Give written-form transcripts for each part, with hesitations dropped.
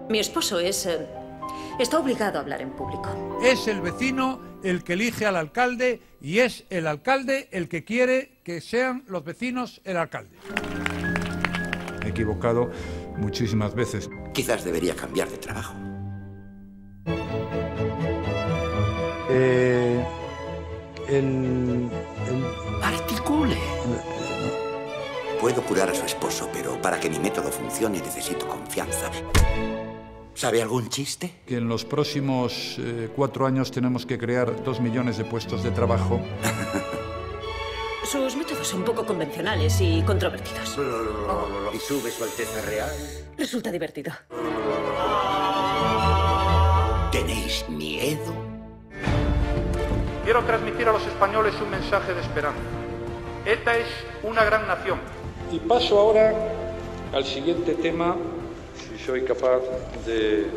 Mi esposo está obligado a hablar en público. Es el vecino el que elige al alcalde y es el alcalde el que quiere que sean los vecinos el alcalde. Me he equivocado muchísimas veces. Quizás debería cambiar de trabajo. Articule. Puedo curar a su esposo, pero para que mi método funcione necesito confianza. ¿Sabe algún chiste? Que en los próximos 4 años tenemos que crear 2 millones de puestos de trabajo. Sus métodos son poco convencionales y controvertidos. ¿Y sube su Alteza Real? Resulta divertido. ¿Tenéis miedo? Quiero transmitir a los españoles un mensaje de esperanza. ETA es una gran nación. Y paso ahora al siguiente tema, si soy capaz de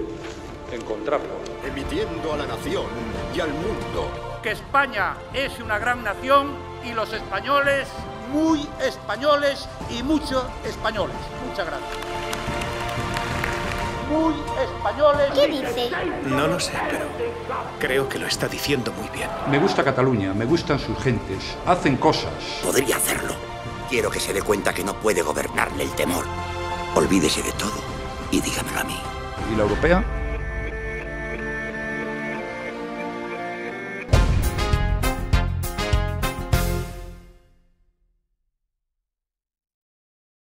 encontrarlo. Emitiendo a la nación y al mundo. Que España es una gran nación y los españoles, muy españoles y muchos españoles. Muchas gracias. Muy españoles. ¿Qué dice? No lo sé, pero creo que lo está diciendo muy bien. Me gusta Cataluña, me gustan sus gentes, hacen cosas. Podría hacerlo. Quiero que se dé cuenta que no puede gobernarle el temor. Olvídese de todo y dígamelo a mí. ¿Y la europea?